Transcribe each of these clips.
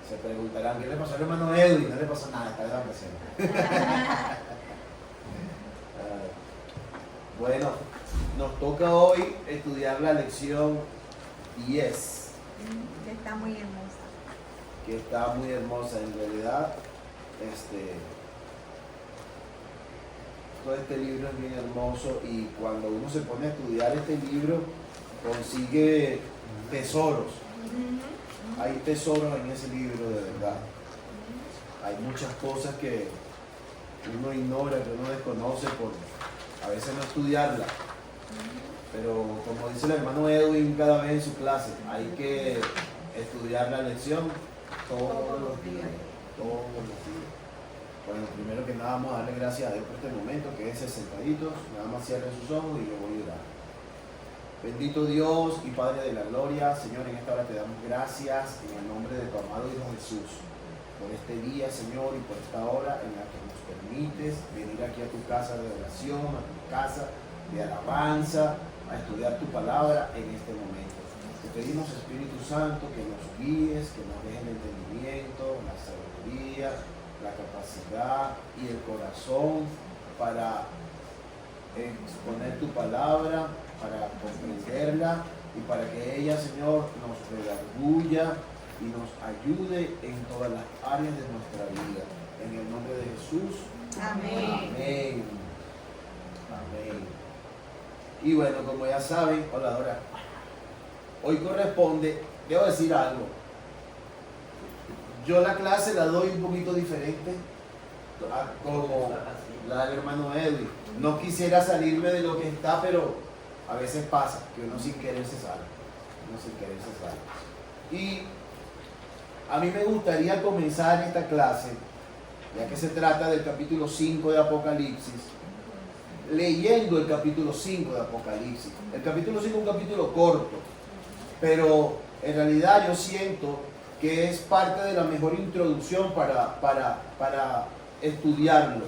Se preguntarán, ¿qué le pasó al hermano Edwin? No le pasó nada, está de vacaciones. Bueno, nos toca hoy estudiar la lección 10. Que está muy hermosa. Que está muy hermosa en realidad. Todo este libro es bien hermoso y cuando uno se pone a estudiar este libro consigue tesoros. Hay tesoros en ese libro de verdad. Hay muchas cosas que uno ignora, que uno desconoce por a veces no estudiarla. Pero como dice el hermano Edwin cada vez en su clase, hay que estudiar la lección todos los días. Todos los días. Bueno, primero que nada vamos a darle gracias a Dios por este momento, que es sentaditos, nada más cierren sus ojos y yo voy a orar. Bendito Dios y Padre de la Gloria, Señor, en esta hora te damos gracias en el nombre de tu amado Hijo Jesús, por este día, Señor, y por esta hora en la que nos permites venir aquí a tu casa de oración, a tu casa de alabanza, a estudiar tu palabra en este momento. Te pedimos, Espíritu Santo, que nos guíes, que nos dejes el entendimiento, la sabiduría, la capacidad y el corazón para exponer tu palabra, para comprenderla y para que ella, Señor, nos redarguya y nos ayude en todas las áreas de nuestra vida. En el nombre de Jesús. Amén. Amén. Amén. Y bueno, como ya saben, hola Dora, hoy corresponde, debo decir algo. Yo la clase la doy un poquito diferente como la del hermano Edwin. No quisiera salirme de lo que está, pero a veces pasa que uno sin querer se sale. Uno sin querer se sale. Y a mí me gustaría comenzar esta clase, ya que se trata del capítulo 5 de Apocalipsis, leyendo el capítulo 5 de Apocalipsis. El capítulo 5 es un capítulo corto, pero en realidad yo siento que es parte de la mejor introducción para estudiarlo.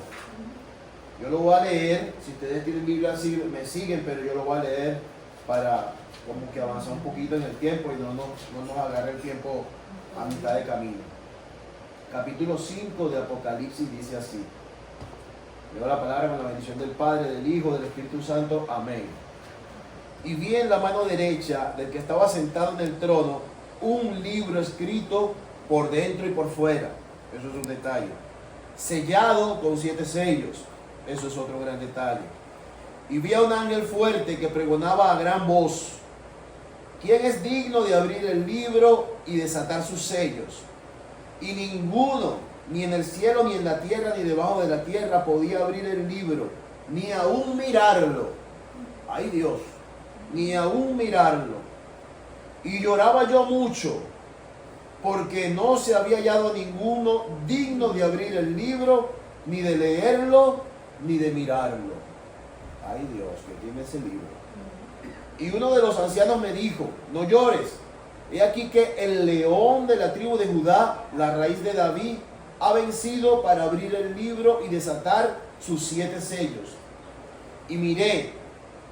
Yo lo voy a leer, si ustedes tienen Biblia me siguen, pero yo lo voy a leer para como que avanzar un poquito en el tiempo y no nos agarre el tiempo a mitad de camino. Capítulo 5 de Apocalipsis dice así. Leo la palabra con la bendición del Padre, del Hijo, del Espíritu Santo. Amén. Y vi en la mano derecha del que estaba sentado en el trono un libro escrito por dentro y por fuera. Eso es un detalle. Sellado con 7 sellos. Eso es otro gran detalle. Y vi a un ángel fuerte que pregonaba a gran voz: ¿quién es digno de abrir el libro y desatar sus sellos? Y ninguno, ni en el cielo, ni en la tierra, ni debajo de la tierra, podía abrir el libro, ni aún mirarlo. ¡Ay Dios! Ni aún mirarlo. Y lloraba yo mucho, porque no se había hallado ninguno digno de abrir el libro, ni de leerlo, ni de mirarlo. ¡Ay Dios! Que tiene ese libro. Y uno de los ancianos me dijo: no llores. He aquí que el león de la tribu de Judá, la raíz de David, ha vencido para abrir el libro y desatar sus 7 sellos. Y miré,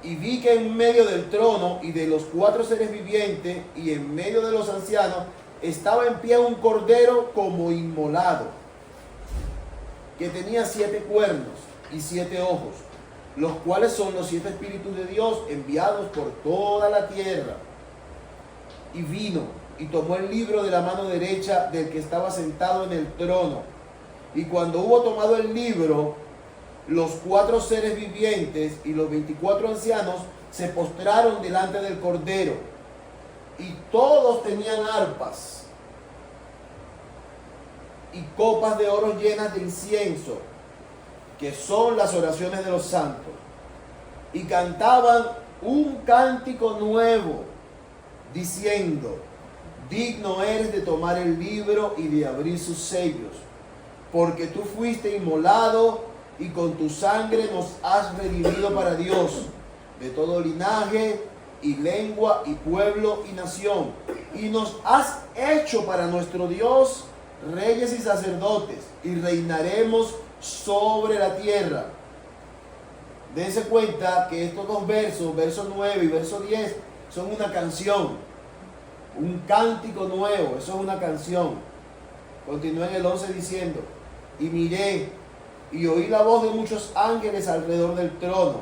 y vi que en medio del trono y de los 4 seres vivientes y en medio de los ancianos estaba en pie un cordero como inmolado, que tenía 7 cuernos y 7 ojos, los cuales son los 7 espíritus de Dios enviados por toda la tierra. Y vino y tomó el libro de la mano derecha del que estaba sentado en el trono. Y cuando hubo tomado el libro, los 4 seres vivientes y los 24 ancianos se postraron delante del Cordero. Y todos tenían arpas y copas de oro llenas de incienso, que son las oraciones de los santos. Y cantaban un cántico nuevo, diciendo: digno eres de tomar el libro y de abrir sus sellos, porque tú fuiste inmolado y con tu sangre nos has redimido para Dios de todo linaje y lengua y pueblo y nación, y nos has hecho para nuestro Dios reyes y sacerdotes, y reinaremos sobre la tierra. Dense cuenta que estos dos versos, verso 9 y verso 10, son una canción, un cántico nuevo. Eso es una canción. Continúa en el 11 diciendo, y miré y oí la voz de muchos ángeles alrededor del trono,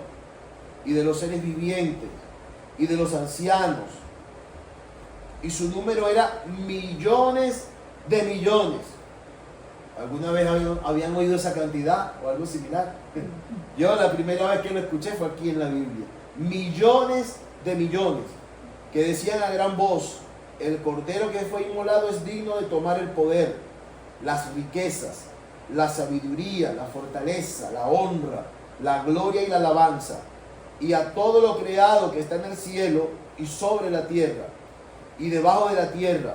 y de los seres vivientes, y de los ancianos, y su número era millones de millones. ¿Alguna vez habían oído esa cantidad o algo similar? Yo la primera vez que lo escuché fue aquí en la Biblia. Millones de millones, que decían a gran voz, el Cordero que fue inmolado es digno de tomar el poder, las riquezas, la sabiduría, la fortaleza, la honra, la gloria y la alabanza, y a todo lo creado que está en el cielo y sobre la tierra, y debajo de la tierra,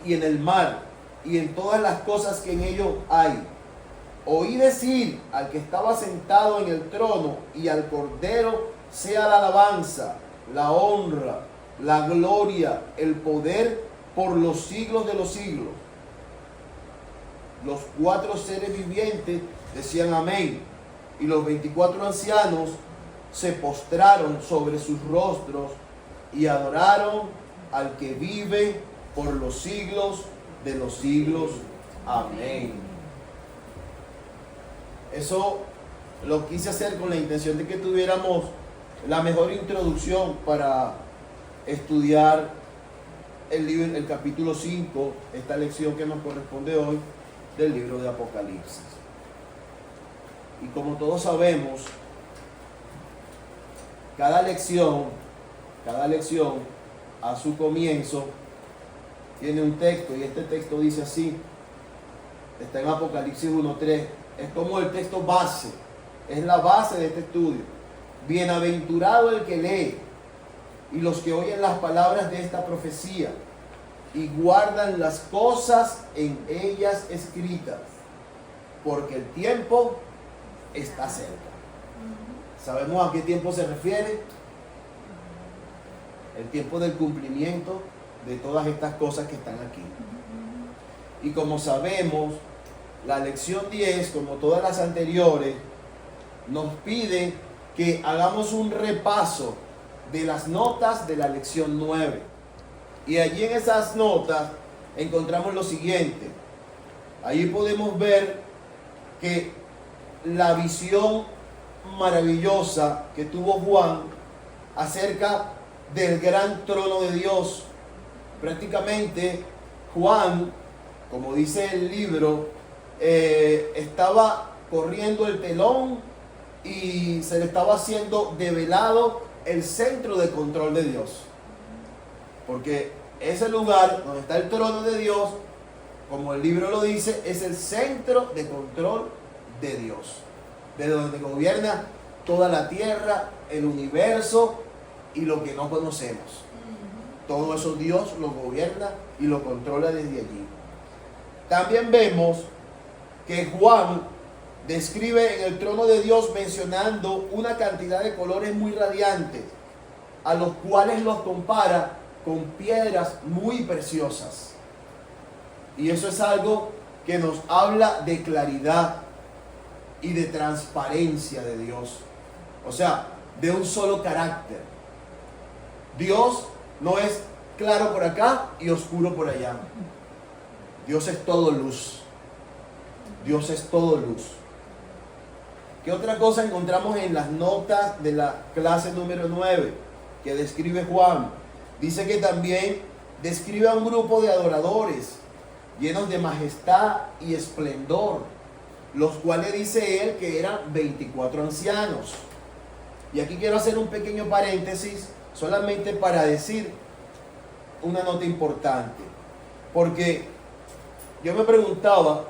y en el mar, y en todas las cosas que en ellos hay. Oí decir al que estaba sentado en el trono y al Cordero sea la alabanza, la honra, la gloria, el poder por los siglos de los siglos. Los 4 seres vivientes decían amén, y los 24 ancianos se postraron sobre sus rostros y adoraron al que vive por los siglos de los siglos. Amén. Eso lo quise hacer con la intención de que tuviéramos la mejor introducción para estudiar el capítulo 5, esta lección que nos corresponde hoy del libro de Apocalipsis. Y como todos sabemos, cada lección a su comienzo tiene un texto, y este texto dice así, está en Apocalipsis 1:3, es como el texto base, es la base de este estudio. Bienaventurado el que lee y los que oyen las palabras de esta profecía y guardan las cosas en ellas escritas, porque el tiempo está cerca. ¿Sabemos a qué tiempo se refiere? El tiempo del cumplimiento de todas estas cosas que están aquí. Y como sabemos, la lección 10, como todas las anteriores, nos pide que hagamos un repaso de las notas de la lección 9. Y allí en esas notas encontramos lo siguiente. Allí podemos ver que la visión maravillosa que tuvo Juan acerca del gran trono de Dios. Prácticamente Juan, como dice el libro, estaba corriendo el telón y se le estaba haciendo develado el centro de control de Dios. Porque ese lugar donde está el trono de Dios, como el libro lo dice, es el centro de control de Dios, de donde gobierna toda la tierra, el universo y lo que no conocemos. Todo eso Dios lo gobierna y lo controla desde allí. También vemos que Juan describe en el trono de Dios mencionando una cantidad de colores muy radiantes, a los cuales los compara con piedras muy preciosas. Y eso es algo que nos habla de claridad y de transparencia de Dios. O sea, de un solo carácter. Dios no es claro por acá y oscuro por allá. Dios es todo luz. Dios es todo luz. ¿Qué otra cosa encontramos en las notas de la clase número 9 que describe Juan? Dice que también describe a un grupo de adoradores llenos de majestad y esplendor, los cuales dice él que eran 24 ancianos. Y aquí quiero hacer un pequeño paréntesis solamente para decir una nota importante, porque yo me preguntaba,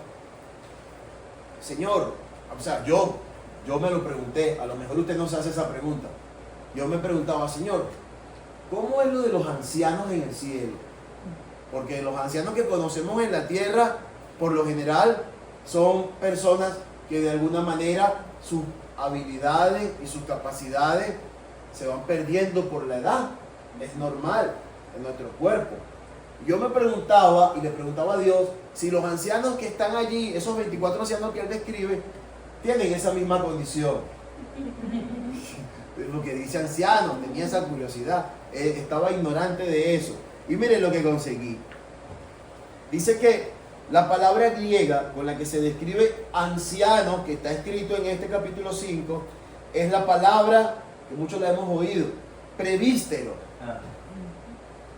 Señor, o sea, yo me lo pregunté, a lo mejor usted no se hace esa pregunta. Yo me preguntaba, Señor, ¿cómo es lo de los ancianos en el cielo? Porque los ancianos que conocemos en la tierra, por lo general, son personas que de alguna manera sus habilidades y sus capacidades se van perdiendo por la edad. Es normal en nuestro cuerpo. Yo me preguntaba y le preguntaba a Dios si los ancianos que están allí, esos 24 ancianos que él describe, tienen esa misma condición. Lo que dice anciano, tenía esa curiosidad, estaba ignorante de eso. Y miren lo que conseguí. Dice que La palabra griega con la que se describe anciano, que está escrito en este capítulo 5, es la palabra que muchos la hemos oído, prevístero.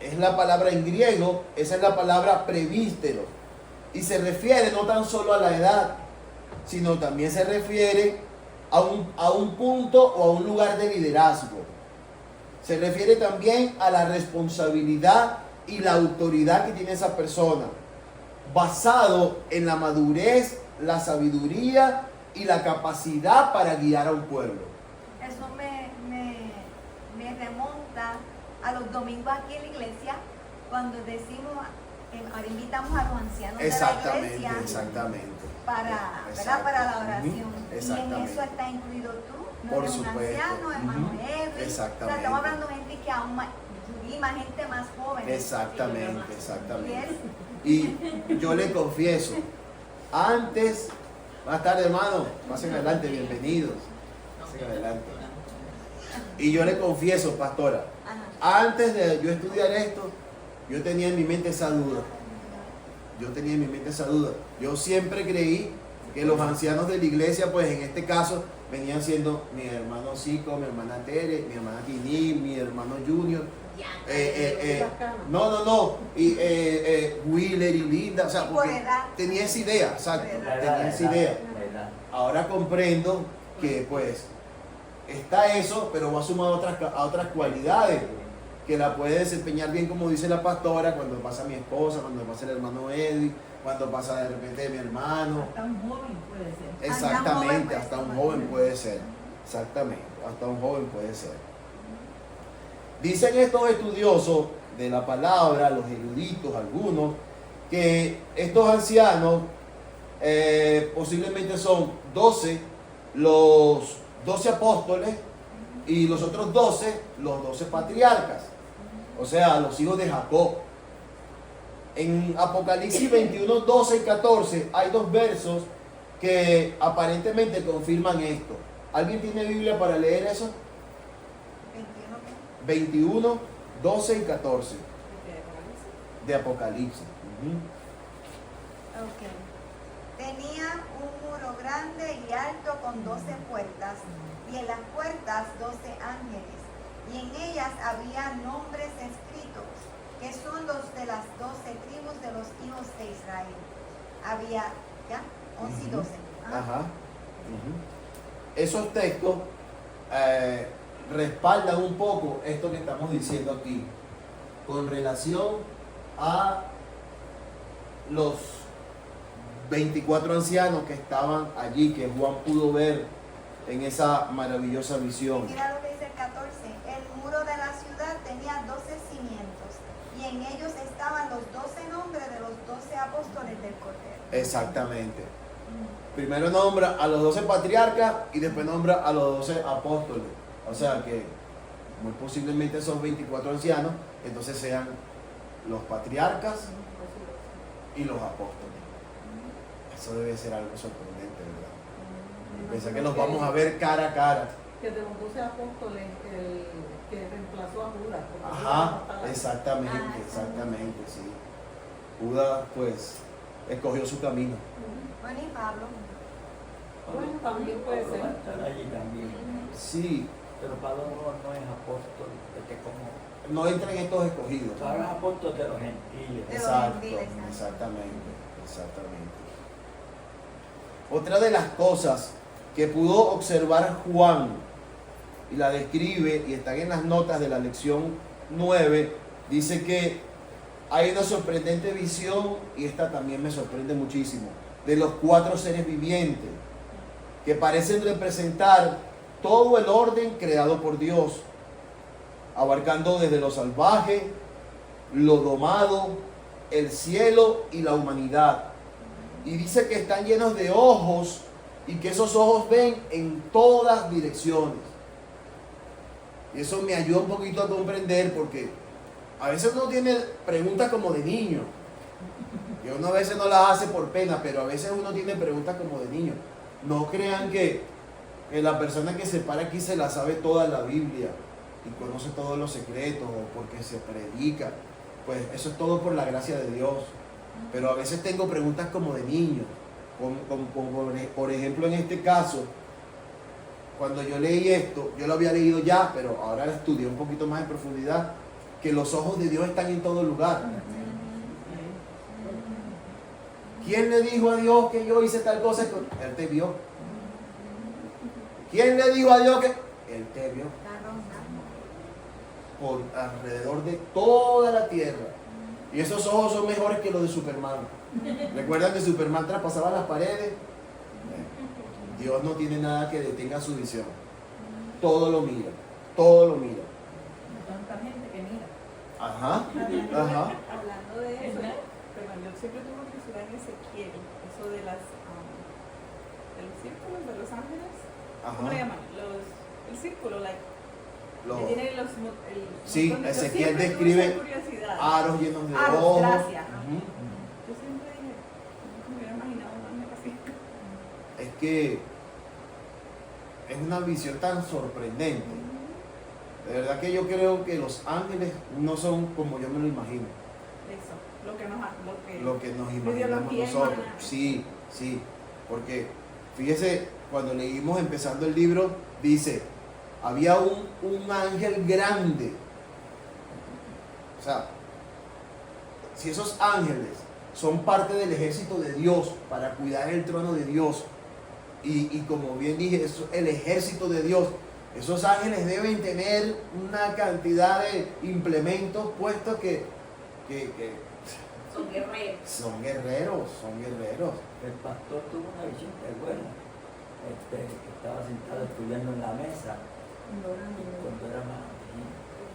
Es la palabra en griego, esa es la palabra prevístero. Y se refiere no tan solo a la edad, sino también se refiere a un punto o a un lugar de liderazgo. Se refiere también a la responsabilidad y la autoridad que tiene esa persona, basado en la madurez, la sabiduría y la capacidad para guiar a un pueblo. Eso me remonta a los domingos aquí en la iglesia, cuando decimos, ahora invitamos a los ancianos de la iglesia para la oración. Y en eso está incluido tú, no eres un anciano, hermano Edwin. O sea, estamos hablando de gente que aún más gente más joven. Exactamente. Y yo le confieso, antes, más tarde, hermano, pasen adelante, bienvenidos. Pasen adelante. Y yo le confieso, pastora, antes de yo estudiar esto, yo tenía en mi mente esa duda. Yo siempre creí que los ancianos de la iglesia, pues en este caso, venían siendo mi hermano Zico, mi hermana Tere, mi hermana Tini, mi hermano Junior. Y Willer y Linda, o sea, porque tenía esa idea, exacto, tenía esa idea. Ahora comprendo que pues está eso, va sumado a otras cualidades que la puede desempeñar bien, como dice la pastora, cuando pasa mi esposa, cuando pasa el hermano Eddie, cuando pasa de repente mi hermano. Hasta un joven puede ser. Exactamente, hasta un joven puede ser. Exactamente, hasta un joven puede ser. Dicen estos estudiosos de la palabra, los eruditos, algunos, que estos ancianos posiblemente son 12, los 12 apóstoles y los otros 12, los 12 patriarcas, o sea, los hijos de Jacob. En Apocalipsis 21, 12 y 14 hay dos versos que aparentemente confirman esto. ¿Alguien tiene Biblia para leer eso? 21, 12 y 14 de Apocalipsis. Tenía un muro grande y alto con 12 puertas, y en las puertas 12 ángeles, y en ellas había nombres escritos, que son los de las 12 tribus de los hijos de Israel. Había, 11 y 12. Esos textos respaldan un poco esto que estamos diciendo aquí con relación a los 24 ancianos que estaban allí, que Juan pudo ver en esa maravillosa visión. Mira lo que dice el 14: el muro de la ciudad tenía 12 cimientos, y en ellos estaban los 12 nombres de los 12 apóstoles del Cordero. Exactamente. Primero nombra a los 12 patriarcas y después nombra a los 12 apóstoles. O sea que muy posiblemente esos 24 ancianos entonces sean los patriarcas y los apóstoles. Eso debe ser algo sorprendente, ¿verdad? Pensé que los vamos a ver cara a cara. Que de los 12 apóstoles, el que reemplazó a Judas. Ajá, exactamente, sí. Judas pues escogió su camino. Bueno, y Pablo. Bueno, también puede ser. Va a estar allí también. Sí. Pero Pablo no es apóstol, como No entra en estos escogidos. Pablo es apóstol de los gentiles. Exacto, exactamente. Otra de las cosas que pudo observar Juan, y la describe, y están en las notas de la lección 9, dice que hay una sorprendente visión, y esta también me sorprende muchísimo, de los 4 seres vivientes, que parecen representar todo el orden creado por Dios, abarcando desde lo salvaje, lo domado, el cielo y la humanidad. Y dice que están llenos de ojos y que esos ojos ven en todas direcciones. Y eso me ayuda un poquito a comprender, porque a veces uno tiene preguntas como de niño. Y uno a veces no las hace por pena, pero a veces uno tiene preguntas como de niño. No crean que la persona que se para aquí se la sabe toda la Biblia y conoce todos los secretos, o porque se predica. Pues eso es todo por la gracia de Dios. pero a veces tengo preguntas como de niño. Por ejemplo, en este caso, cuando yo leí esto, yo lo había leído ya, pero ahora lo estudié un poquito más en profundidad, que los ojos de Dios están en todo lugar. ¿Quién le dijo a Dios que yo hice tal cosa? Él te vio. ¿Quién le dijo a Dios que? Él te vio. Por alrededor de toda la tierra. Y esos ojos son mejores que los de Superman. ¿Recuerdan que Superman traspasaba las paredes? Dios no tiene nada que detenga su visión. Todo lo mira. Todo lo mira. Tanta gente que mira. Ajá. Hablando de eso, perdón, yo siempre tuve curiosidad en Ezequiel, eso de los círculos de los ángeles. ¿Cómo le llaman? El círculo, que tiene sí, montón de- yo Ezequiel siempre tuve describe esa curiosidad. aros llenos de Aros, ojos. gracias. Ujú. Yo siempre dije, no me hubiera imaginado un ángel así. Es que es una visión tan sorprendente. De verdad que yo creo que los ángeles no son como yo me lo imagino. Eso, lo que Nos la imaginamos ideología nosotros. humana. Sí, porque fíjese, cuando leímos empezando el libro, dice, había un ángel grande. O sea, si esos ángeles son parte del ejército de Dios para cuidar el trono de Dios, y como bien dije, eso, el ejército de Dios, esos ángeles deben tener una cantidad de implementos puestos que Son guerreros. son guerreros. El pastor tuvo una visión que buena. Que estaba sentado estudiando en la mesa. Y cuando era más,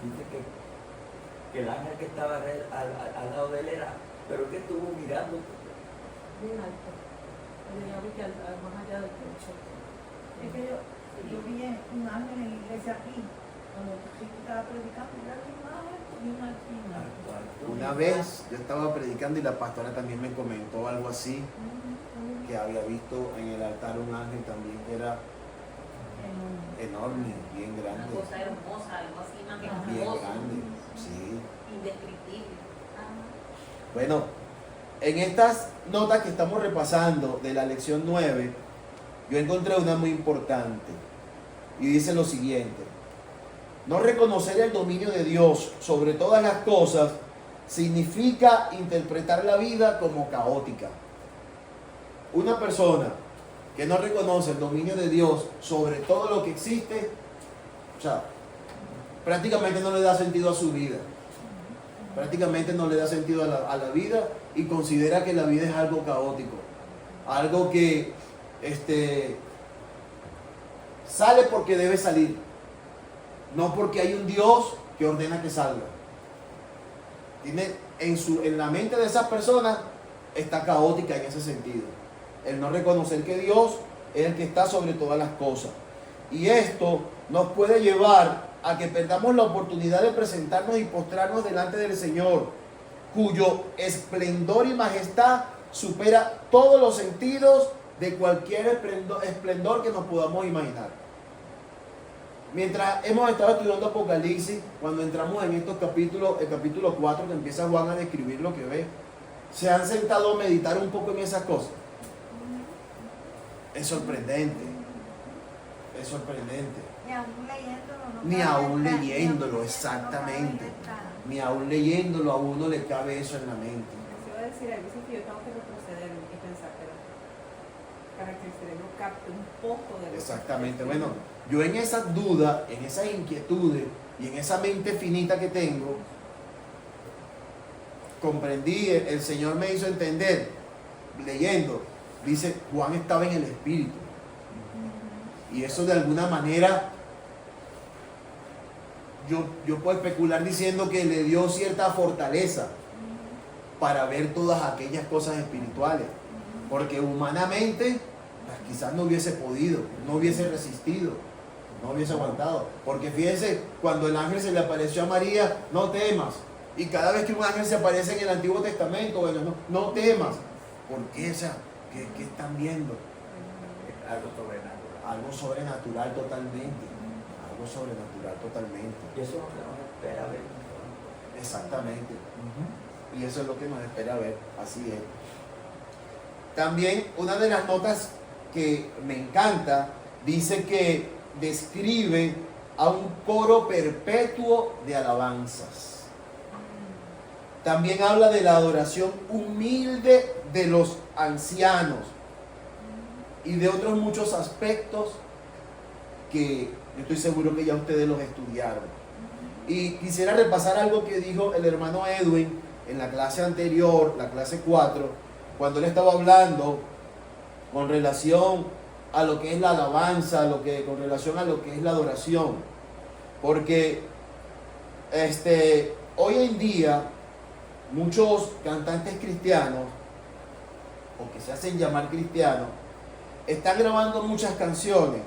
dice que el ángel que estaba al lado de él era, pero que estuvo mirando. Bien alto. Yo vi que más allá del techo. Es que yo vi un ángel en la iglesia aquí, cuando Chico estaba predicando, y era un ángel y una alpina. Una vez yo estaba predicando y la pastora también me comentó algo así, que había visto en el altar un ángel también que era enorme, bien Una grande, cosa hermosa, algo así bien majestuoso, grande, sí. indescriptible. Bueno, en estas notas que estamos repasando de la lección 9, yo encontré una muy importante y dice lo siguiente: no reconocer el dominio de Dios sobre todas las cosas significa interpretar la vida como caótica. Una persona que no reconoce el dominio de Dios sobre todo lo que existe, o sea, prácticamente no le da sentido a su vida. Prácticamente no le da sentido a la vida y considera que la vida es algo caótico. Algo que sale porque debe salir. No porque hay un Dios que ordena que salga. Tiene en la mente de esas personas está caótica en ese sentido. El no reconocer que Dios es el que está sobre todas las cosas. Y esto nos puede llevar a que perdamos la oportunidad de presentarnos y postrarnos delante del Señor, cuyo esplendor y majestad supera todos los sentidos de cualquier esplendor que nos podamos imaginar. Mientras hemos estado estudiando Apocalipsis, cuando entramos en estos capítulos, el capítulo 4 que empieza Juan a describir lo que ve, ¿se han sentado a meditar un poco en esas cosas? Es sorprendente. Es sorprendente. Ni aún leyéndolo. Ni aún leyéndolo, exactamente. Ni aún leyéndolo a uno le cabe eso en la mente. Eso iba a decir, hay veces que yo tengo que retroceder y pensar, pero para que el cerebro capte un poco de lo que Exactamente. estoy Bueno, escribiendo. yo en esas dudas, en esas inquietudes y en esa mente finita que tengo, comprendí, el Señor me hizo entender, leyendo, dice, Juan estaba en el Espíritu. Y eso de alguna manera, yo puedo especular diciendo que le dio cierta fortaleza para ver todas aquellas cosas espirituales. Porque humanamente, pues, quizás no hubiese podido, no hubiese resistido, no hubiese aguantado. Porque fíjense, cuando el ángel se le apareció a María, no temas. Y cada vez que un ángel se aparece en el Antiguo Testamento, bueno, no temas. ¿Por qué? O sea, ¿qué están viendo? Algo sobrenatural. Algo sobrenatural totalmente. Algo sobrenatural totalmente. Y eso es lo que nos espera ver. Exactamente. Y eso es lo que nos espera ver, así es. También una de las notas que me encanta, dice que describe a un coro perpetuo de alabanzas. También habla de la adoración humilde de los ancianos y de otros muchos aspectos que yo estoy seguro que ya ustedes los estudiaron. Y quisiera repasar algo que dijo el hermano Edwin en la clase anterior, la clase 4, cuando él estaba hablando con relación a lo que es la alabanza, con relación a lo que es la adoración. Porque hoy en día muchos cantantes cristianos, o que se hacen llamar cristianos, están grabando muchas canciones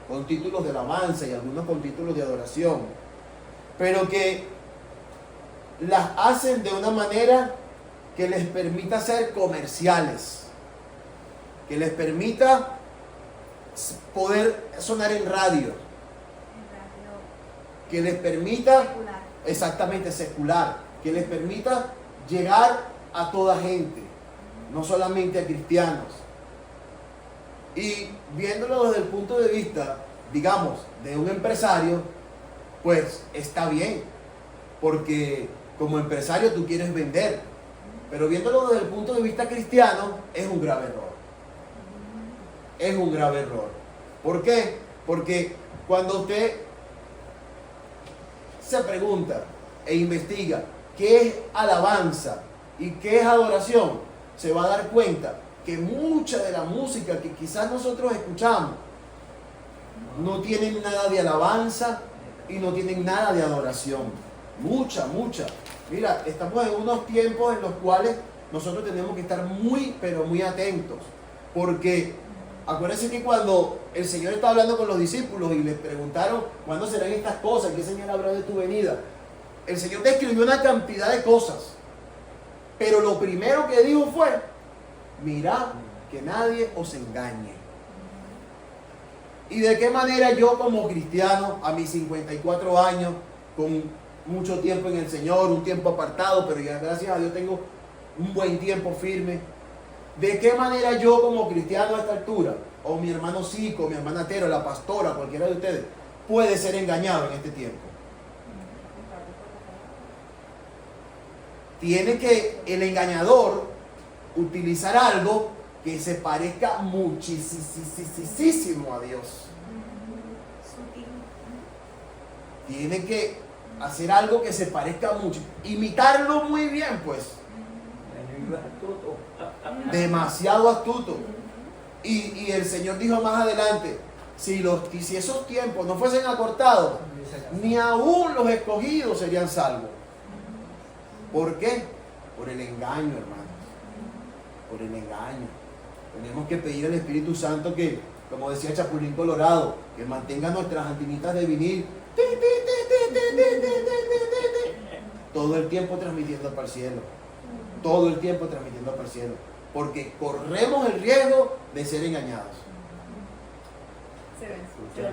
con títulos de alabanza y algunos con títulos de adoración, pero que las hacen de una manera que les permita ser comerciales, que les permita poder sonar en radio, que les permita, Secular. exactamente, secular, que les permita llegar a toda gente, no solamente a cristianos. Y viéndolo desde el punto de vista, digamos, de un empresario, pues está bien, porque como empresario tú quieres vender, pero viéndolo desde el punto de vista cristiano, es un grave error. Es un grave error. ¿Por qué? Porque cuando usted se pregunta e investiga qué es alabanza y qué es adoración, se va a dar cuenta que mucha de la música que quizás nosotros escuchamos no tienen nada de alabanza y no tienen nada de adoración. Mucha. Mira, estamos en unos tiempos en los cuales nosotros tenemos que estar muy, pero muy atentos. Porque acuérdense que cuando el Señor estaba hablando con los discípulos y les preguntaron cuándo serán estas cosas, qué señal habrá de tu venida, el Señor describió una cantidad de cosas. Pero lo primero que dijo fue: mirad que nadie os engañe. ¿Y de qué manera yo como cristiano, a mis 54 años, con mucho tiempo en el Señor, un tiempo apartado, pero ya gracias a Dios tengo un buen tiempo firme, de qué manera yo como cristiano a esta altura, o mi hermano Zico, mi hermana Tero, la pastora, cualquiera de ustedes, puede ser engañado en este tiempo? Tiene que el engañador utilizar algo que se parezca muchísimo a Dios. Sutil. Tiene que hacer algo que se parezca mucho, imitarlo muy bien, pues, demasiado astuto. Y el Señor dijo más adelante: si esos tiempos no fuesen acortados, ni aún los escogidos serían salvos. ¿Por qué? Por el engaño, hermanos. Por el engaño. Tenemos que pedir al Espíritu Santo que, como decía Chapulín Colorado, que mantenga nuestras antenitas de vinil todo el tiempo transmitiendo para el cielo. Todo el tiempo transmitiendo para el cielo. Porque corremos el riesgo de ser engañados. Se ven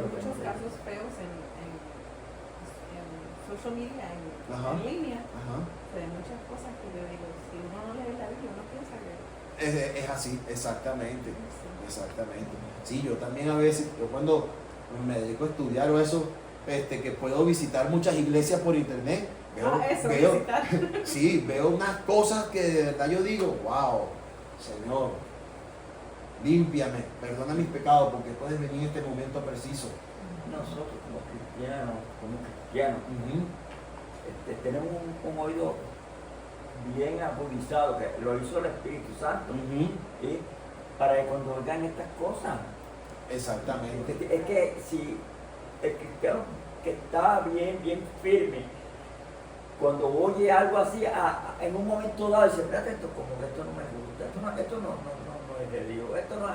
muchos casos feos en social media, en línea. Ajá. Se ven muchas cosas que yo digo, si uno no lee la Biblia, uno piensa que... Es así, exactamente. Exactamente. Sí, yo también a veces, yo cuando me dedico a estudiar o eso, que puedo visitar muchas iglesias por internet, visitar. sí, veo unas cosas que de verdad yo digo: wow, Señor, límpiame, perdona mis pecados, porque puedes venir en este momento preciso. Nosotros como cristianos, tenemos un oído bien agudizado, que lo hizo el Espíritu Santo, ¿sí? Para que cuando oigan estas cosas, Exactamente. es que si el cristiano que está bien firme, cuando oye algo así, en un momento dado dice: espérate, esto como que esto no me gusta, esto no es de Dios, esto no es,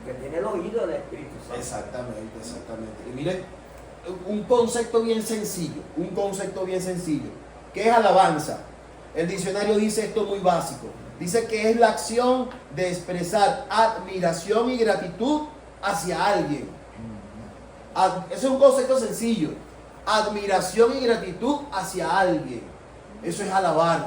que tiene el oído del Espíritu Santo. Exactamente. Y miren, un concepto bien sencillo. ¿Qué es alabanza? El diccionario dice esto muy básico. Dice que es la acción de expresar admiración y gratitud hacia alguien. Ese es un concepto sencillo. Admiración y gratitud hacia alguien. Eso es alabar.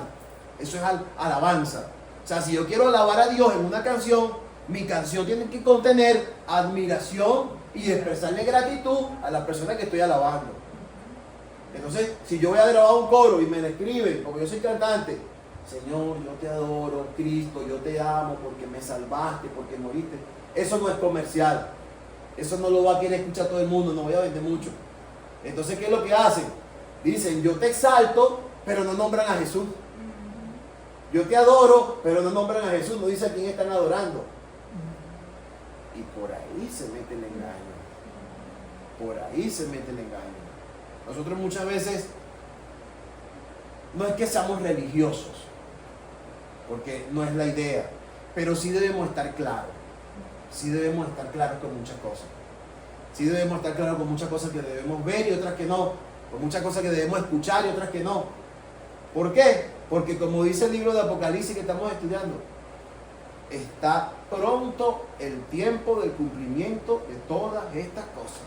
Eso es alabanza. O sea, si yo quiero alabar a Dios en una canción, mi canción tiene que contener admiración y expresarle gratitud a la persona que estoy alabando. Entonces, si yo voy a grabar un coro y me lo escriben, porque yo soy cantante, Señor, yo te adoro, Cristo, yo te amo porque me salvaste, porque moriste. Eso no es comercial. Eso no lo va a querer escuchar todo el mundo, no voy a vender mucho. Entonces, ¿qué es lo que hacen? Dicen, yo te exalto, pero no nombran a Jesús. Yo te adoro, pero no nombran a Jesús, no dice a quién están adorando. Y por ahí se mete el engaño. Por ahí se mete el engaño. Nosotros muchas veces no es que seamos religiosos, porque no es la idea, pero sí debemos estar claros. Sí debemos estar claros con muchas cosas. Sí debemos estar claros con muchas cosas que debemos ver y otras que no. Con muchas cosas que debemos escuchar y otras que no. ¿Por qué? Porque como dice el libro de Apocalipsis que estamos estudiando, está pronto el tiempo del cumplimiento de todas estas cosas.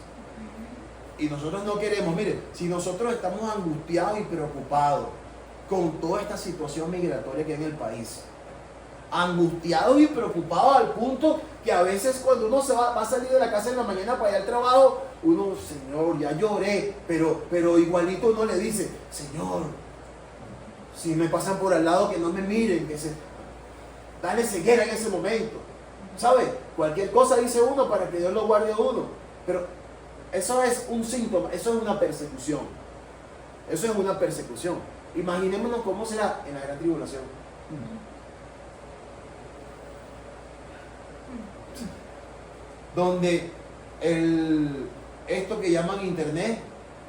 Y nosotros no queremos, miren, si nosotros estamos angustiados y preocupados con toda esta situación migratoria que hay en el país, angustiados y preocupados al punto que a veces cuando uno va a salir de la casa en la mañana para ir al trabajo, uno, Señor, ya lloré, pero igualito uno le dice, Señor, si me pasan por al lado que no me miren, dale ceguera en ese momento, ¿sabe? Cualquier cosa dice uno para que Dios lo guarde a uno, pero eso es un síntoma, eso es una persecución, eso es una persecución. Imaginémonos cómo será en la gran tribulación. Donde esto que llaman internet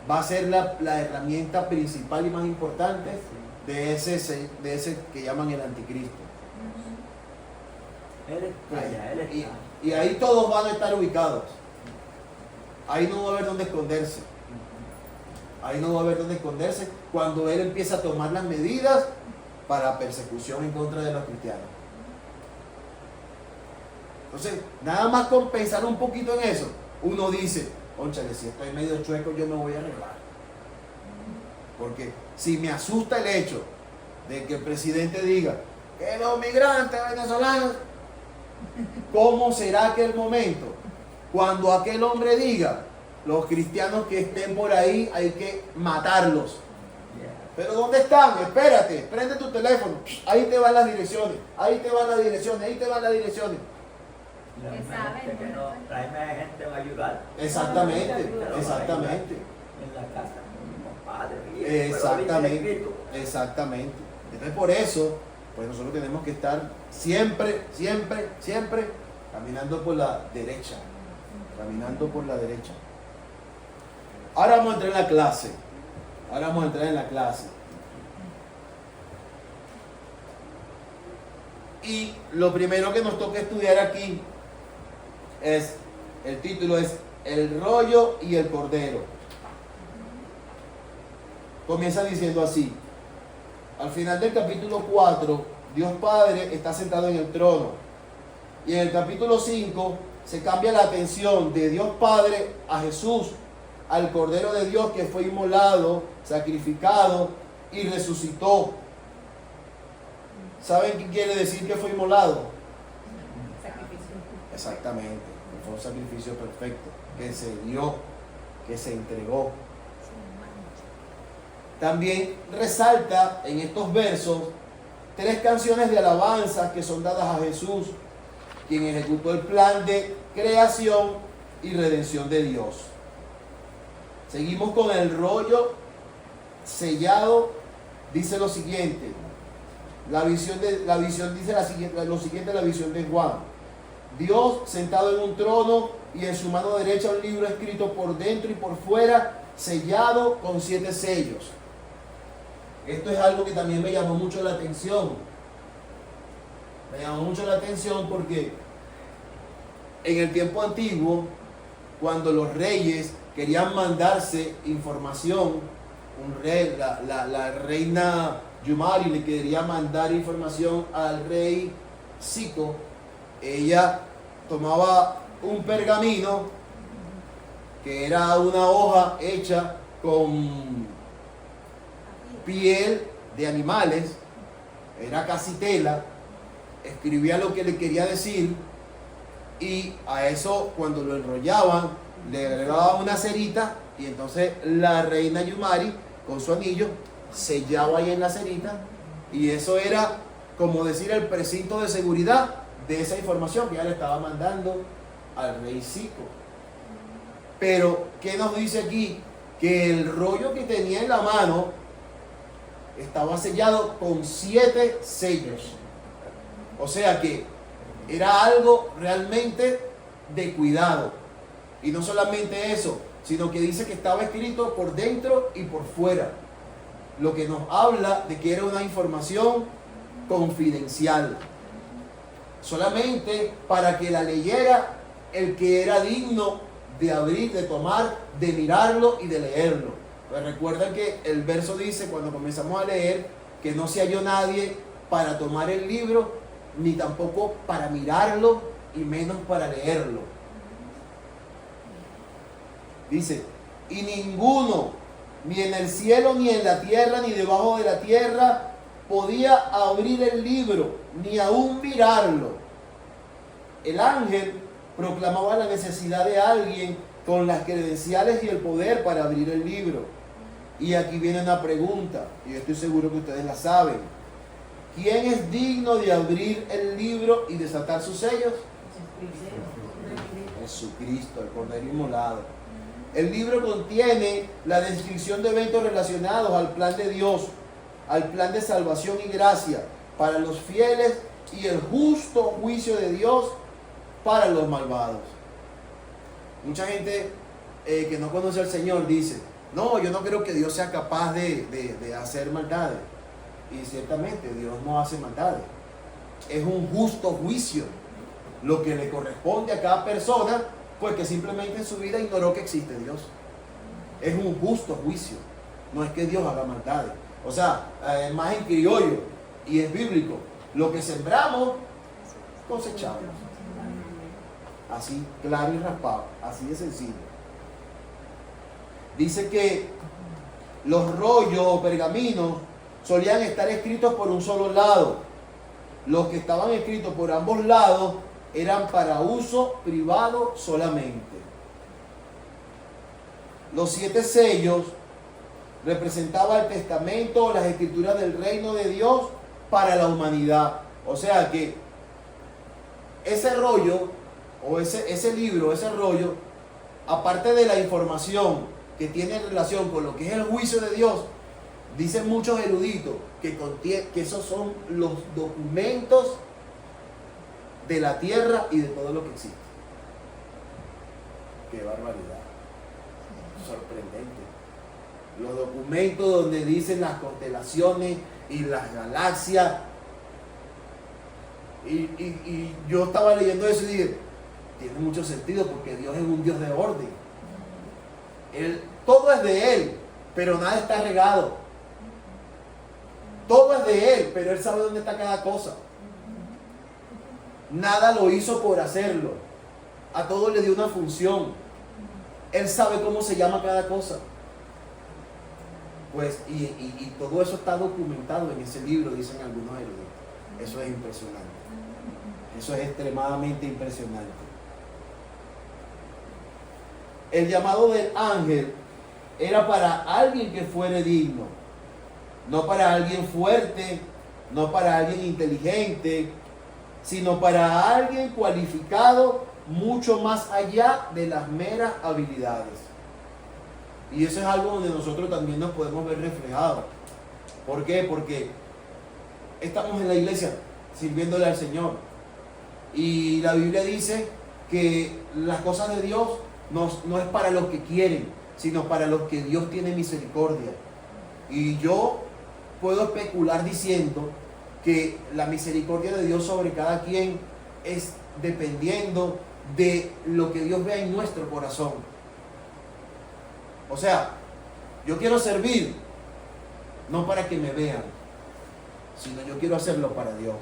va a ser la herramienta principal y más importante de ese que llaman el anticristo. Y ahí todos van a estar ubicados. Ahí no va a haber dónde esconderse. Ahí no va a haber dónde esconderse cuando él empieza a tomar las medidas para persecución en contra de los cristianos. Entonces, nada más con pensar un poquito en eso, uno dice, cónchale, si estoy medio chueco, yo me voy a arreglar. Porque si me asusta el hecho de que el presidente diga que los migrantes venezolanos, ¿cómo será aquel momento cuando aquel hombre diga, los cristianos que estén por ahí hay que matarlos? Pero ¿dónde están? Espérate, prende tu teléfono, ahí te van las direcciones, ahí te van las direcciones, ahí te van las direcciones. La misma gente que no, tráeme gente va a ayudar. Exactamente, exactamente. En la casa, con padres. Exactamente, exactamente. Entonces por eso, pues nosotros tenemos que estar siempre, siempre, siempre caminando por la derecha. Caminando por la derecha. Ahora vamos a entrar en la clase. Ahora vamos a entrar en la clase. Y lo primero que nos toca estudiar aquí es, el título es El rollo y el cordero. Comienza diciendo así: al final del capítulo 4, Dios Padre está sentado en el trono. Y en el capítulo 5 se cambia la atención de Dios Padre a Jesús, al Cordero de Dios que fue inmolado, sacrificado y resucitó. ¿Saben qué quiere decir que fue inmolado? Sacrificio. Exactamente, fue un sacrificio perfecto, que se dio, que se entregó. También resalta en estos versos 3 canciones de alabanza que son dadas a Jesús, quien ejecutó el plan de creación y redención de Dios. Seguimos con el rollo sellado. Dice lo siguiente. La visión dice lo siguiente, la visión de Juan. Dios sentado en un trono y en su mano derecha un libro escrito por dentro y por fuera, sellado con 7 sellos. Esto es algo que también me llamó mucho la atención. Me llamó mucho la atención porque en el tiempo antiguo, cuando los reyes querían mandarse información, un rey, la reina Yumari le quería mandar información al rey Sico, ella tomaba un pergamino que era una hoja hecha con piel de animales, era casi tela, escribía lo que le quería decir y a eso cuando lo enrollaban le agregaban una cerita y entonces la reina Yumari con su anillo sellaba ahí en la cerita y eso era como decir el precinto de seguridad de esa información que ya le estaba mandando al rey Sico. Pero, ¿qué nos dice aquí? Que el rollo que tenía en la mano estaba sellado con 7 sellos. O sea que era algo realmente de cuidado. Y no solamente eso, sino que dice que estaba escrito por dentro y por fuera. Lo que nos habla de que era una información confidencial. Solamente para que la leyera el que era digno de abrir, de tomar, de mirarlo y de leerlo. Pues recuerden que el verso dice, cuando comenzamos a leer, que no se halló nadie para tomar el libro, ni tampoco para mirarlo, y menos para leerlo. Dice, y ninguno, ni en el cielo, ni en la tierra, ni debajo de la tierra, podía abrir el libro, ni aún mirarlo. El ángel proclamaba la necesidad de alguien con las credenciales y el poder para abrir el libro. Y aquí viene una pregunta, y yo estoy seguro que ustedes la saben. ¿Quién es digno de abrir el libro y desatar sus sellos? Jesucristo, el Cordero inmolado. El libro contiene la descripción de eventos relacionados al plan de Dios, al plan de salvación y gracia para los fieles y el justo juicio de Dios para los malvados. Mucha gente que no conoce al Señor dice, no, yo no creo que Dios sea capaz de hacer maldades. Y ciertamente Dios no hace maldades. Es un justo juicio. Lo que le corresponde a cada persona, pues que simplemente en su vida ignoró que existe Dios. Es un justo juicio. No es que Dios haga maldades. O sea, más en criollo, y es bíblico, lo que sembramos, cosechamos. Así, claro y raspado, así de sencillo. Dice que los rollos o pergaminos solían estar escritos por un solo lado. Los que estaban escritos por ambos lados eran para uso privado solamente. Los 7 sellos representaban el testamento o las escrituras del reino de Dios para la humanidad. O sea que ese rollo o ese libro, ese rollo, aparte de la información que tiene relación con lo que es el juicio de Dios, dicen muchos eruditos que esos son los documentos de la tierra y de todo lo que existe. ¡Qué barbaridad! Sorprendente. Los documentos donde dicen las constelaciones y las galaxias. Y yo estaba leyendo eso y dije, tiene mucho sentido porque Dios es un Dios de orden. Todo es de Él, pero nada está regado. Todo es de Él, pero Él sabe dónde está cada cosa. Nada lo hizo por hacerlo. A todo le dio una función. Él sabe cómo se llama cada cosa. Pues, y todo eso está documentado en ese libro, dicen algunos eruditos. Eso es impresionante. Eso es extremadamente impresionante. El llamado del ángel era para alguien que fuere digno, no para alguien fuerte, no para alguien inteligente, sino para alguien cualificado mucho más allá de las meras habilidades. Y eso es algo donde nosotros también nos podemos ver reflejados. ¿Por qué? Porque estamos en la iglesia sirviéndole al Señor. Y la Biblia dice que las cosas de Dios no es para los que quieren, sino para los que Dios tiene misericordia. Y yo puedo especular diciendo que la misericordia de Dios sobre cada quien es dependiendo de lo que Dios vea en nuestro corazón. O sea, yo quiero servir, no para que me vean, sino yo quiero hacerlo para Dios.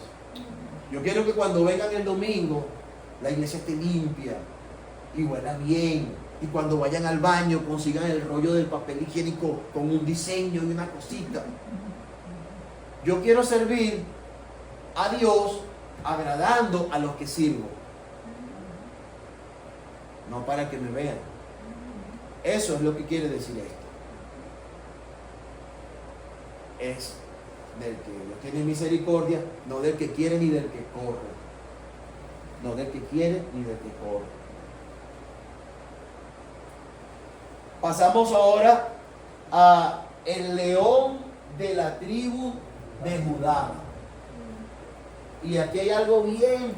Yo quiero que cuando vengan el domingo, la iglesia esté limpia y huela bien. Y cuando vayan al baño consigan el rollo del papel higiénico con un diseño y una cosita. Yo quiero servir a Dios agradando a los que sirvo. No para que me vean. Eso es lo que quiere decir esto. Es del que Dios tiene misericordia, no del que quiere ni del que corre. No del que quiere ni del que corre. Pasamos ahora a el león de la tribu de Judá. Y aquí hay algo bien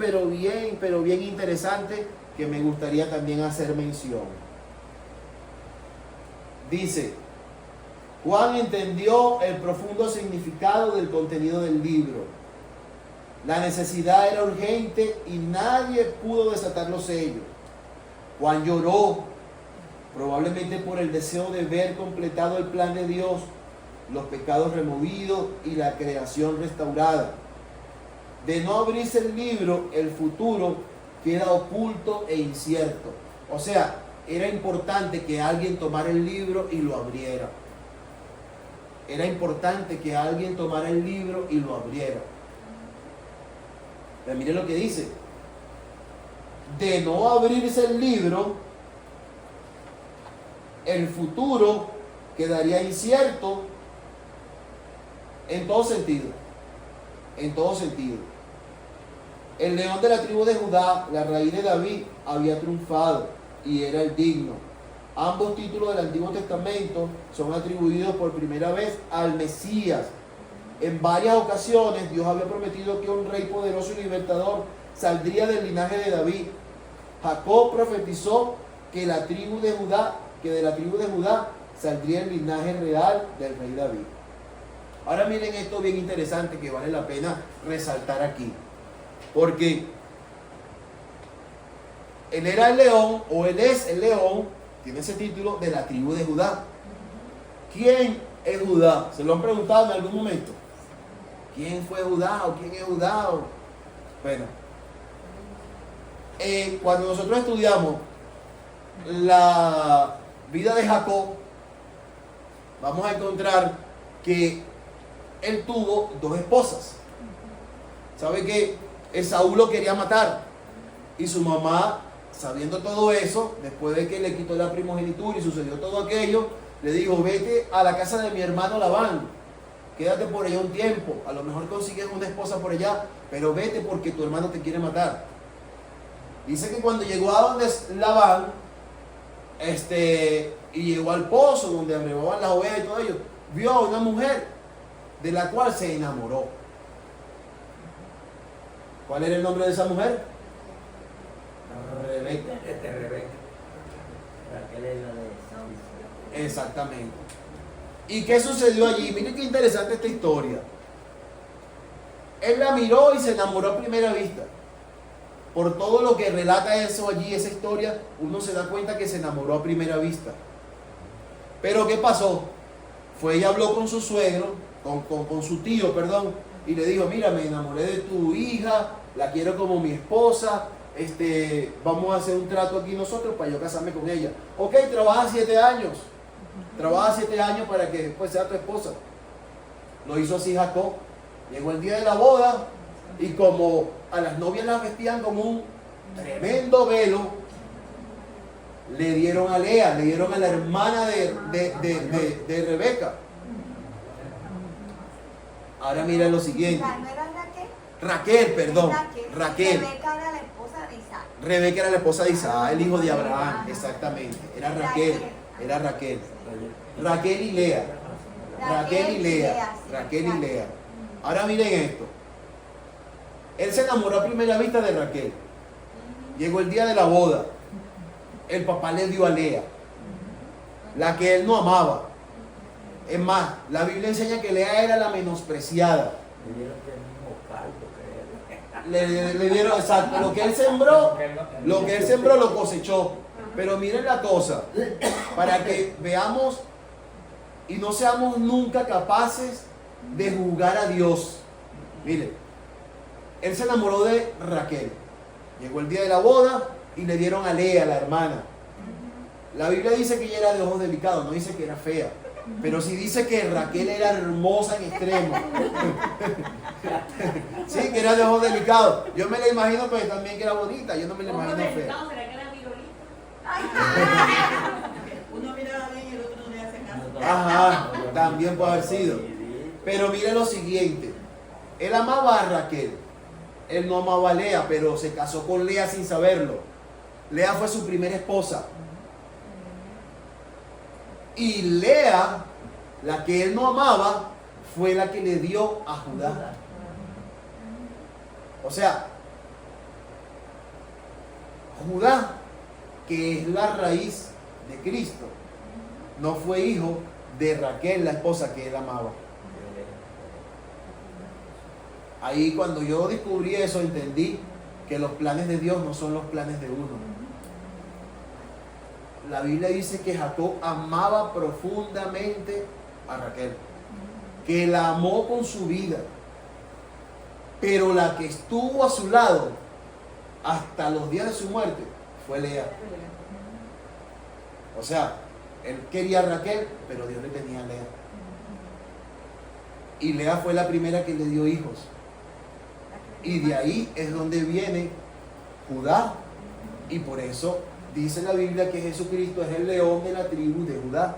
interesante que me gustaría también hacer mención. Dice, Juan entendió el profundo significado del contenido del libro. La necesidad era urgente y nadie pudo desatar los sellos. Juan lloró, probablemente por el deseo de ver completado el plan de Dios, los pecados removidos y la creación restaurada. De no abrirse el libro, el futuro queda oculto e incierto. O sea, era importante que alguien tomara el libro y lo abriera. Era importante que alguien tomara el libro y lo abriera. Pero mire lo que dice. De no abrirse el libro, el futuro quedaría incierto en todo sentido. En todo sentido. El león de la tribu de Judá, la raíz de David, había triunfado y era el digno. Ambos títulos del Antiguo Testamento son atribuidos por primera vez al Mesías. En varias ocasiones Dios había prometido que un rey poderoso y libertador saldría del linaje de David. Jacob profetizó que de la tribu de Judá saldría el linaje real del rey David. Ahora miren esto bien interesante que vale la pena resaltar aquí. Porque él era el león, o él es el león, tiene ese título, de la tribu de Judá. ¿Quién es Judá? ¿Se lo han preguntado en algún momento? ¿Quién fue Judá o quién es Judá? Bueno, cuando nosotros estudiamos la vida de Jacob, vamos a encontrar que él tuvo dos esposas. ¿Sabe qué? Esaú lo quería matar y su mamá, sabiendo todo eso, después de que le quitó la primogenitura y sucedió todo aquello, le dijo, vete a la casa de mi hermano Labán, quédate por allá un tiempo, a lo mejor consigues una esposa por allá, pero vete porque tu hermano te quiere matar. Dice que cuando llegó a donde Labán, y llegó al pozo donde abrevaban las ovejas y todo ello, vio a una mujer de la cual se enamoró. ¿Cuál era el nombre de esa mujer? Rebeca. Rebeca. Raquel es la de... Exactamente. ¿Y qué sucedió allí? Miren qué interesante esta historia. Él la miró y se enamoró a primera vista. Por todo lo que relata eso allí, esa historia, uno se da cuenta que se enamoró a primera vista. Pero ¿qué pasó? Fue y habló con su suegro, con su tío, perdón, y le dijo, mira, me enamoré de tu hija, la quiero como mi esposa, vamos a hacer un trato aquí nosotros para yo casarme con ella. Ok, trabaja 7 años. Trabaja 7 años para que después sea tu esposa. Lo hizo así Jacob. Llegó el día de la boda y como a las novias las vestían con un tremendo velo, le dieron a Lea, le dieron a la hermana de Rebeca. Ahora mira lo siguiente. ¿No era Raquel? Raquel, perdón. Raquel. Rebeca era la esposa de Isaac. Rebeca era la esposa de Isaac, el hijo de Abraham, exactamente. Era Raquel. Era Raquel. Raquel y Lea. Raquel y Lea. Raquel y Lea. Ahora miren esto. Él se enamoró a primera vista de Raquel. Llegó el día de la boda. El papá le dio a Lea, la que él no amaba. Es más, la Biblia enseña que Lea era la menospreciada. Le dieron el mismo caldo que él. Le dieron, exacto, lo que él sembró lo cosechó. Pero miren la cosa, para que veamos y no seamos nunca capaces de juzgar a Dios. Miren, él se enamoró de Raquel. Llegó el día de la boda y le dieron a Lea, la hermana. La Biblia dice que ella era de ojos delicados, no dice que era fea. Pero si dice que Raquel era hermosa en extremo. Sí, que era de ojos delicados. Yo me la imagino, pero también que era bonita. Yo no me la ¿Cómo imagino fea. delicado? ¿Será que era virolita? Uno mira bien y el otro no le hace caso. Ajá, también puede haber sido. Pero mire lo siguiente. Él amaba a Raquel. Él no amaba a Lea, pero se casó con Lea sin saberlo. Lea fue su primera esposa. Y Lea, la que él no amaba, fue la que le dio a Judá. O sea, Judá, que es la raíz de Cristo, no fue hijo de Raquel, la esposa que él amaba. Ahí cuando yo descubrí eso, entendí que los planes de Dios no son los planes de uno. La Biblia dice que Jacob amaba profundamente a Raquel, que la amó con su vida, pero la que estuvo a su lado hasta los días de su muerte fue Lea. O sea, él quería a Raquel, pero Dios le tenía a Lea. Y Lea fue la primera que le dio hijos. Y de ahí es donde viene Judá. Y por eso dice la Biblia que Jesucristo es el león de la tribu de Judá,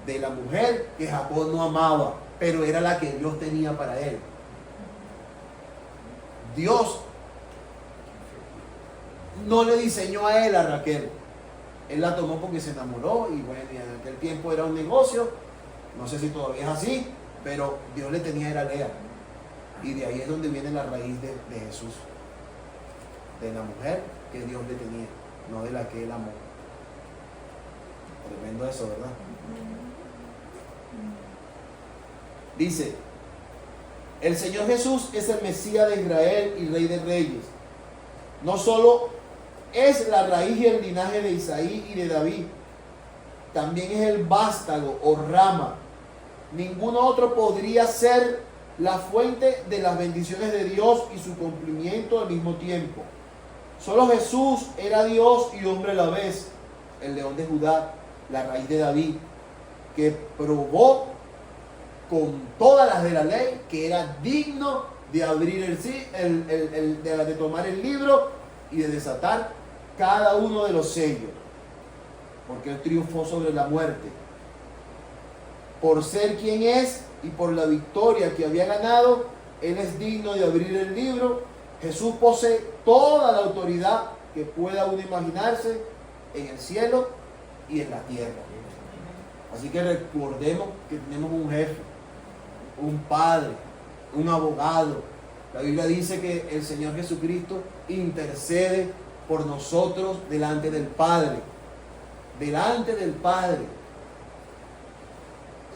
de la mujer que Jacob no amaba, pero era la que Dios tenía para él. Dios no le diseñó a él a Raquel. Él la tomó porque se enamoró y bueno, y en aquel tiempo era un negocio. No sé si todavía es así, pero Dios le tenía a Lea. Y de ahí es donde viene la raíz de Jesús, de la mujer que Dios le tenía, no de la que él amó. Tremendo eso, ¿verdad? Dice, el Señor Jesús es el Mesías de Israel y Rey de Reyes. No solo es la raíz y el linaje de Isaí y de David, también es el vástago o rama. Ninguno otro podría ser la fuente de las bendiciones de Dios y su cumplimiento al mismo tiempo. Solo Jesús era Dios y hombre a la vez, el león de Judá, la raíz de David, que probó con todas las de la ley que era digno de abrir de tomar el libro y de desatar cada uno de los sellos, porque él triunfó sobre la muerte. Por ser quien es y por la victoria que había ganado, él es digno de abrir el libro. Jesús posee toda la autoridad que pueda uno imaginarse en el cielo y en la tierra. Así que recordemos que tenemos un jefe, un padre, un abogado. La Biblia dice que el Señor Jesucristo intercede por nosotros delante del Padre. Delante del Padre.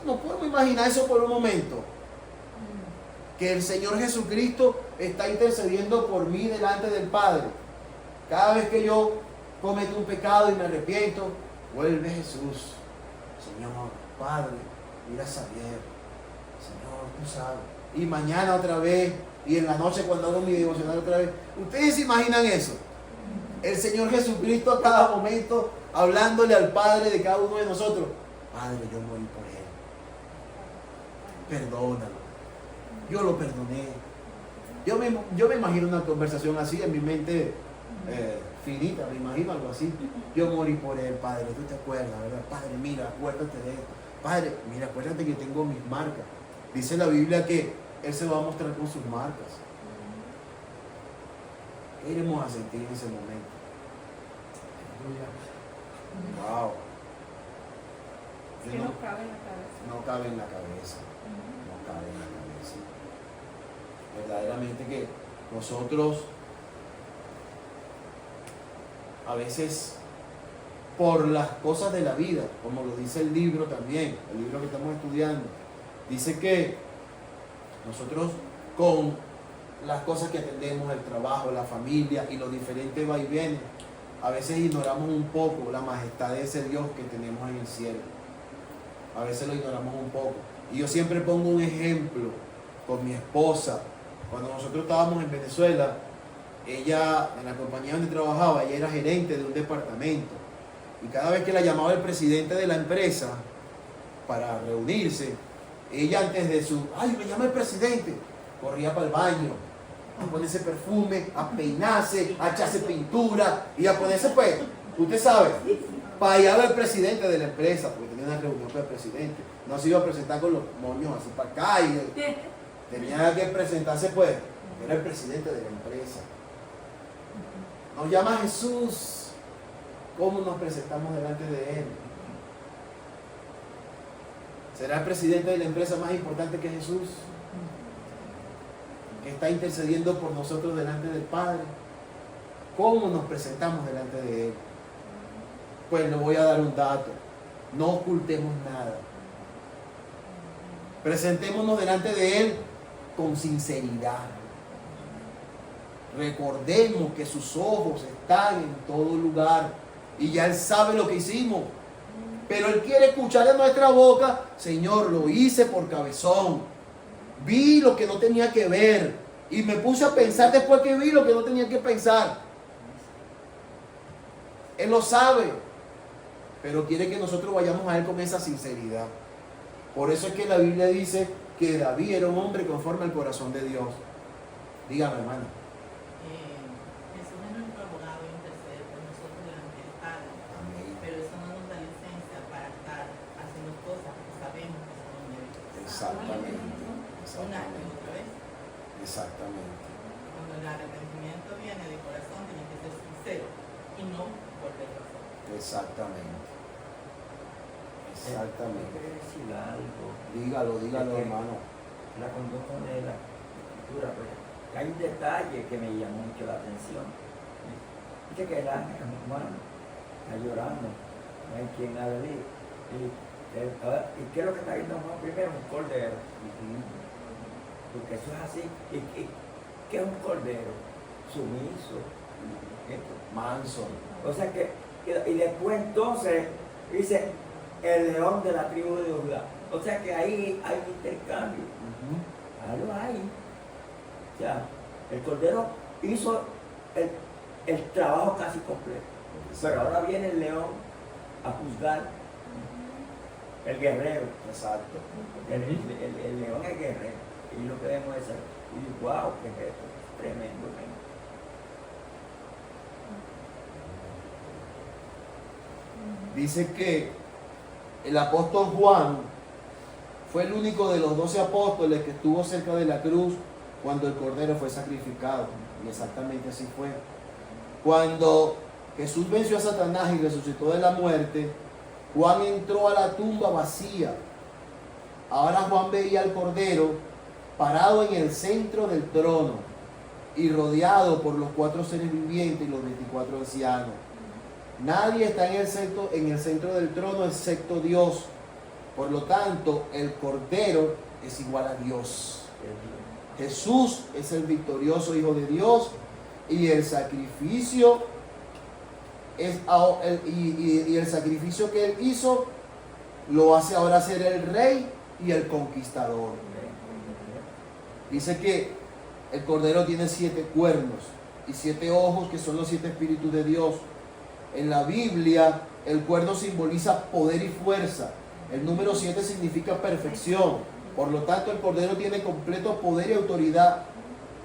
No podemos imaginar eso por un momento. Que el Señor Jesucristo está intercediendo por mí delante del Padre. Cada vez que yo cometo un pecado y me arrepiento, vuelve Jesús. Señor, Padre, mira a Xavier. Señor, tú sabes. Y mañana otra vez, y en la noche cuando hago mi devocional otra vez. ¿Ustedes se imaginan eso? El Señor Jesucristo a cada momento hablándole al Padre de cada uno de nosotros. Padre, yo morí por él. Perdónalo. Yo lo perdoné. Yo me imagino una conversación así en mi mente finita, me imagino algo así. Yo morí por él, Padre, tú te acuerdas, ¿verdad? Padre, mira, acuérdate de esto. Padre, mira, acuérdate que tengo mis marcas. Dice la Biblia que él se va a mostrar con sus marcas. ¿Qué iremos a sentir en ese momento? Wow. Es que no cabe en la cabeza. No cabe en la cabeza. No cabe en la cabeza. Verdaderamente que nosotros a veces por las cosas de la vida, como lo dice el libro también, el libro que estamos estudiando, dice que nosotros con las cosas que atendemos, el trabajo, la familia y los diferentes vaivenes, a veces ignoramos un poco la majestad de ese Dios que tenemos en el cielo. A veces lo ignoramos un poco. Y yo siempre pongo un ejemplo con mi esposa. Cuando nosotros estábamos en Venezuela, ella, en la compañía donde trabajaba, ella era gerente de un departamento. Y cada vez que la llamaba el presidente de la empresa, para reunirse, ella antes de ay, me llama el presidente, corría para el baño, a ponerse perfume, a peinarse, a echarse pintura y a ponerse, pues, usted sabe, para allá ver al presidente de la empresa, porque tenía una reunión con el presidente. No se iba a presentar con los moños así para acá y tenía que presentarse, pues, era el presidente de la empresa. Nos llama Jesús. ¿Cómo nos presentamos delante de Él? ¿Será el presidente de la empresa más importante que Jesús? Que está intercediendo por nosotros delante del Padre. ¿Cómo nos presentamos delante de Él? Pues le voy a dar un dato. No ocultemos nada. Presentémonos delante de Él con sinceridad. Recordemos que sus ojos están en todo lugar y ya Él sabe lo que hicimos. Pero Él quiere escuchar de nuestra boca: Señor, lo hice por cabezón. Vi lo que no tenía que ver y me puse a pensar después que vi lo que no tenía que pensar. Él lo sabe, pero quiere que nosotros vayamos a Él con esa sinceridad. Por eso es que la Biblia dice que David era un hombre conforme al corazón de Dios. Dígame, hermano. Jesús es nuestro abogado y intercede por nosotros delante del Padre. Amén. Pero eso no nos da licencia para estar haciendo cosas que sabemos que son débiles. Exactamente. Una y otra vez. Exactamente. Cuando el arrepentimiento viene de corazón, tiene que ser sincero y no volver a hacer. Exactamente. Exactamente. Quiero decir algo. Dígalo, hermano. La conducta de la escritura, pues, hay un detalle que me llamó mucho la atención. Dice que el ángel Juan está llorando, no hay quien hable de él. ¿Y qué es lo que está viendo Juan? Primero, un cordero. Porque eso es así. ¿Y qué es un cordero? Sumiso. Manso. O sea que, y después entonces dice el león de la tribu de Judá. O sea que ahí hay un intercambio. Algo hay. O sea, el cordero hizo el trabajo casi completo. Pero ahora viene el león a juzgar. El guerrero. Exacto. El león es guerrero. Y lo que vemos es, y wow, qué es esto, tremendo. Dice que el apóstol Juan fue el único de los 12 apóstoles que estuvo cerca de la cruz cuando el cordero fue sacrificado. Y exactamente así fue. Cuando Jesús venció a Satanás y resucitó de la muerte, Juan entró a la tumba vacía. Ahora Juan veía al cordero parado en el centro del trono y rodeado por los 4 seres vivientes y los 24 ancianos. Nadie está en el centro del trono excepto Dios. Por lo tanto, el Cordero es igual a Dios. Jesús es el victorioso Hijo de Dios y el sacrificio el sacrificio que Él hizo lo hace ahora ser el Rey y el Conquistador. Dice que el Cordero tiene 7 cuernos y 7 ojos, que son los 7 espíritus de Dios. En la Biblia, el cuerno simboliza poder y fuerza. El número 7 significa perfección. Por lo tanto, el Cordero tiene completo poder y autoridad.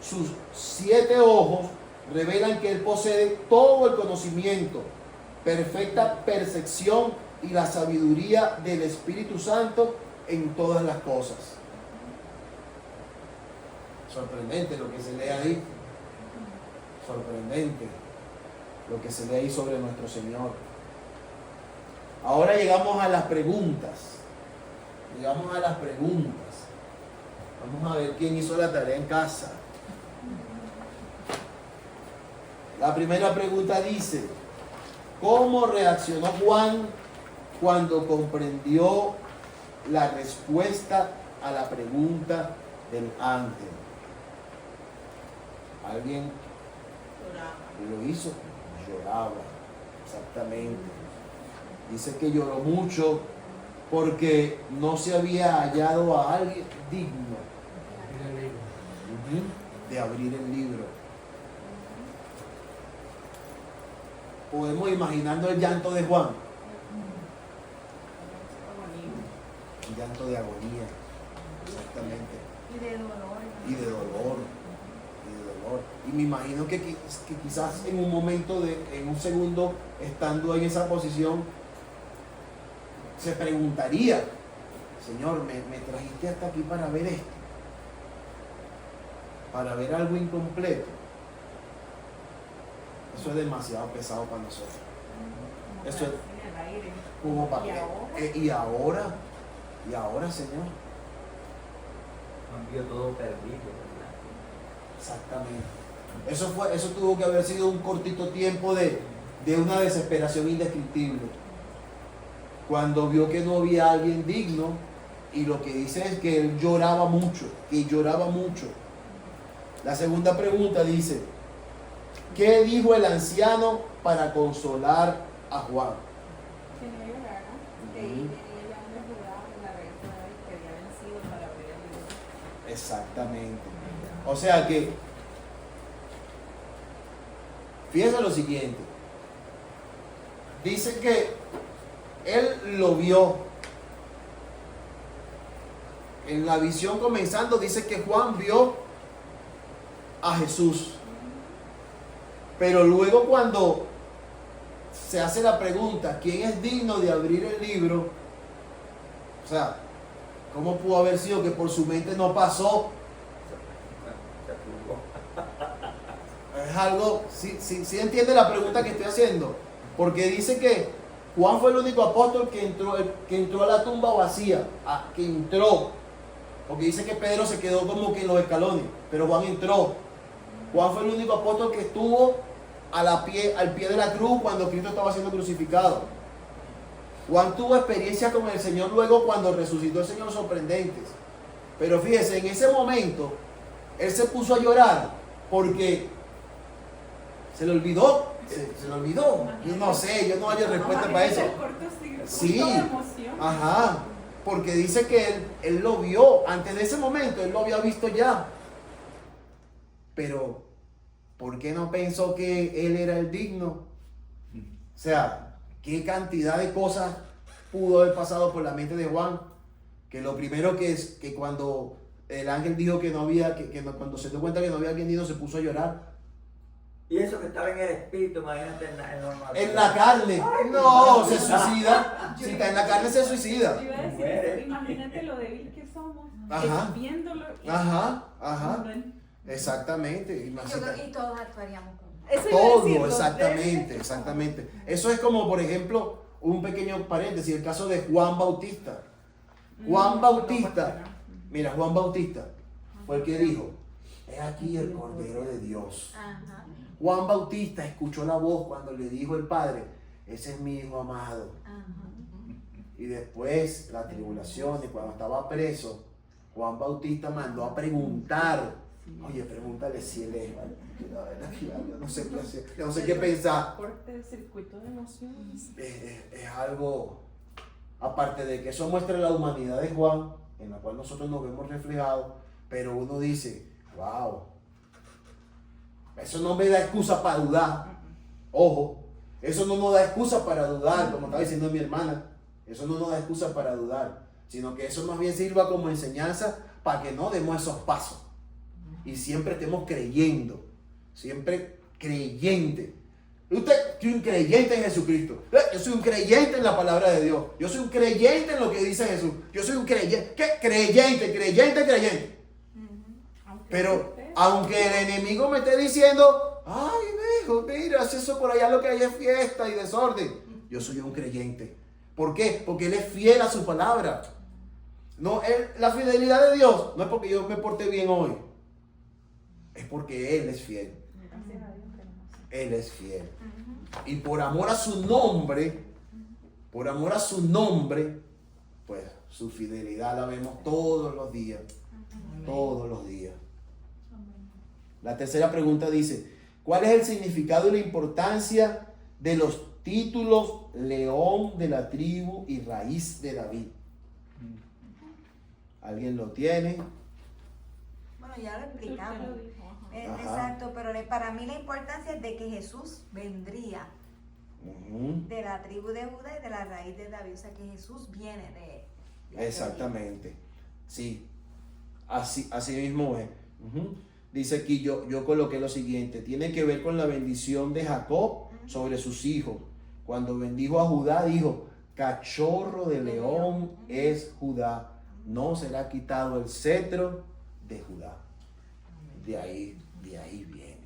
Sus 7 ojos revelan que Él posee todo el conocimiento, perfecta percepción y la sabiduría del Espíritu Santo en todas las cosas. Sorprendente lo que se lee ahí. Sorprendente lo que se lee ahí sobre nuestro Señor. Ahora llegamos a las preguntas. Vamos a ver quién hizo la tarea en casa. La primera pregunta dice: ¿cómo reaccionó Juan cuando comprendió la respuesta a la pregunta del ángel? ¿Alguien lo hizo? Lloraba, exactamente. Dice que lloró mucho porque no se había hallado a alguien digno de abrir el libro. Podemos imaginarnos el llanto de Juan. llanto de agonía. Exactamente. Y de dolor. Y de dolor. Y me imagino que quizás en un momento, en un segundo, estando en esa posición, se preguntaría, Señor, me trajiste hasta aquí para ver esto, para ver algo incompleto. Eso es demasiado pesado para nosotros. Eso es En el aire. como para ¿Y ahora? y ahora, Señor. Han visto todo perdido, ¿verdad? Exactamente. Eso tuvo que haber sido un cortito tiempo de una desesperación indescriptible. Cuando vio que no había alguien digno, y lo que dice es que él lloraba mucho, La segunda pregunta dice, ¿qué dijo el anciano para consolar a Juan? Que no llorara, que ahí tenía ya una jurada de la reina de David que había vencido para ver el libro. Exactamente. O sea que, fíjense lo siguiente. Dice que él lo vio. En la visión comenzando dice que Juan vio a Jesús. Pero luego cuando se hace la pregunta, ¿quién es digno de abrir el libro? O sea, ¿cómo pudo haber sido que por su mente no pasó? Es algo, sí entiende la pregunta que estoy haciendo, porque dice que Juan fue el único apóstol que entró a la tumba vacía, que entró, porque dice que Pedro se quedó como que en los escalones, pero Juan entró. Juan fue el único apóstol que estuvo al pie de la cruz cuando Cristo estaba siendo crucificado. Juan tuvo experiencias con el Señor luego cuando resucitó el Señor sorprendentes, pero fíjese, en ese momento él se puso a llorar porque se le olvidó. Se le olvidó. Yo no sé, yo no hallo respuesta para eso. Sí. Ajá. Porque dice que él lo vio. Antes de ese momento, él lo había visto ya. Pero, ¿por qué no pensó que él era el digno? O sea, ¿qué cantidad de cosas pudo haber pasado por la mente de Juan? Que lo primero que es que cuando el ángel dijo que no había, cuando se dio cuenta que no había alguien digno, se puso a llorar. Y eso que estaba en el espíritu, imagínate en la carne. No, se suicida. Si está en la carne, se suicida. Yo iba a decir eso, imagínate lo débil que somos. Ajá. Viéndolo. Ajá. Exactamente. Yo creo que todos actuaríamos como. Eso iba a decir, Todo, exactamente. Eso es como, por ejemplo, un pequeño paréntesis, el caso de Juan Bautista. Juan Bautista fue el que dijo, he aquí el Cordero de Dios. Ajá. Juan Bautista escuchó la voz cuando le dijo el Padre, ese es mi hijo amado. Ajá. Y después, la tribulación, y cuando estaba preso, Juan Bautista mandó a preguntar, oye, pregúntale si él es, ¿vale? La verdad que yo no sé qué hacer, yo no sé qué pensar. Corte de circuito de emociones. Es algo, aparte de que eso muestra la humanidad de Juan, en la cual nosotros nos vemos reflejados, pero uno dice, wow, eso no me da excusa para dudar. Ojo, eso no nos da excusa para dudar, como estaba diciendo mi hermana. Eso no nos da excusa para dudar, sino que eso más bien sirva como enseñanza para que no demos esos pasos. Y siempre estemos creyendo, siempre creyente. Usted, yo soy un creyente en Jesucristo. Yo soy un creyente en la palabra de Dios. Yo soy un creyente en lo que dice Jesús. Yo soy un creyente. ¿Qué? Creyente. Pero aunque el enemigo me esté diciendo, ay, hijo, mira, si eso por allá lo que hay es fiesta y desorden. Yo soy un creyente. ¿Por qué? Porque Él es fiel a su palabra. No, la fidelidad de Dios no es porque yo me porte bien hoy. Es porque Él es fiel. Gracias a Dios que no sé. Él es fiel. Y por amor a su nombre, pues su fidelidad la vemos todos los días. Todos los días. La tercera pregunta dice, ¿cuál es el significado y la importancia de los títulos león de la tribu y raíz de David? ¿Alguien lo tiene? Bueno, ya lo explicamos. Usted lo dijo, ajá. Exacto, pero para mí la importancia es de que Jesús vendría Ujú. de la tribu de Judá y de la raíz de David, o sea que Jesús viene de él. Exactamente. Sí. Así mismo es. Ujú. Dice aquí, yo coloqué lo siguiente. Tiene que ver con la bendición de Jacob sobre sus hijos. Cuando bendijo a Judá, dijo, cachorro de león es Judá. No será quitado el cetro de Judá. De ahí viene.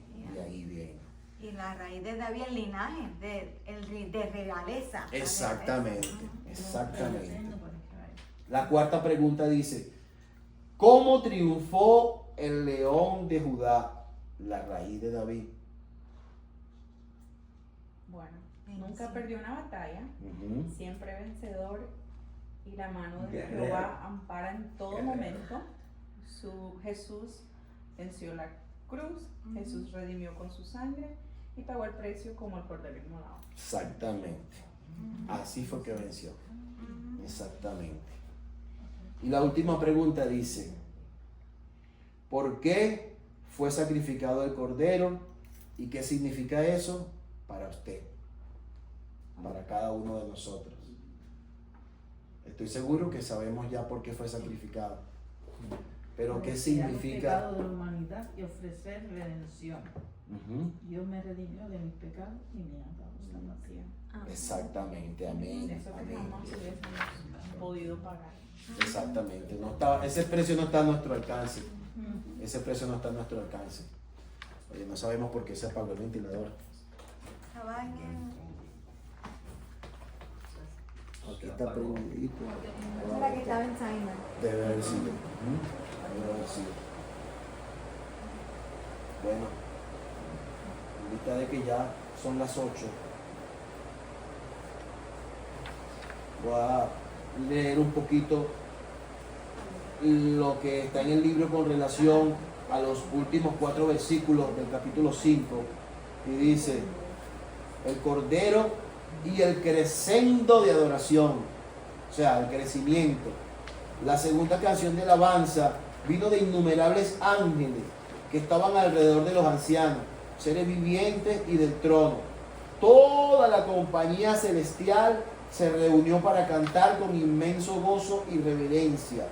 Y la raíz de David, el linaje, de realeza. Exactamente. Tremendo por Israel. La cuarta pregunta dice, ¿cómo triunfó el león de Judá? La raíz de David. Bueno, nunca perdió una batalla, Ujú. siempre vencedor y la mano de Guerrero. Jehová ampara en todo Guerrero. momento. Jesús venció la cruz, Jesús redimió con su sangre y pagó el precio como el cordero inmolado. Exactamente. Así fue que venció. Exactamente. Y la última pregunta dice, ¿por qué fue sacrificado el cordero? ¿Y qué significa eso para usted? Para cada uno de nosotros. Estoy seguro que sabemos ya por qué fue sacrificado. Pero ¿qué Para expiar los significa? pecados de la humanidad y ofrecer redención. Ujú. Dios me redimió de mis pecados y me ha dado salvación. Exactamente, amén. Eso que Amén. jamás hubiésemos podido pagar. Exactamente. Ese precio no está a nuestro alcance. Ese precio no está a nuestro alcance. Oye, no sabemos por qué se apagó el ventilador. Estaba en el- Aquí está prendidito. ¿Esa era que estaba en China? Debe haber sido. Debe haber sido. Bueno, en vista de que ya son las 8, voy a leer un poquito lo que está en el libro con relación a los últimos 4 versículos del capítulo 5. Y dice, el cordero y el crescendo de adoración, o sea, el crecimiento. La segunda canción de alabanza vino de innumerables ángeles que estaban alrededor de los ancianos, seres vivientes y del trono. Toda la compañía celestial se reunió para cantar con inmenso gozo y reverencia.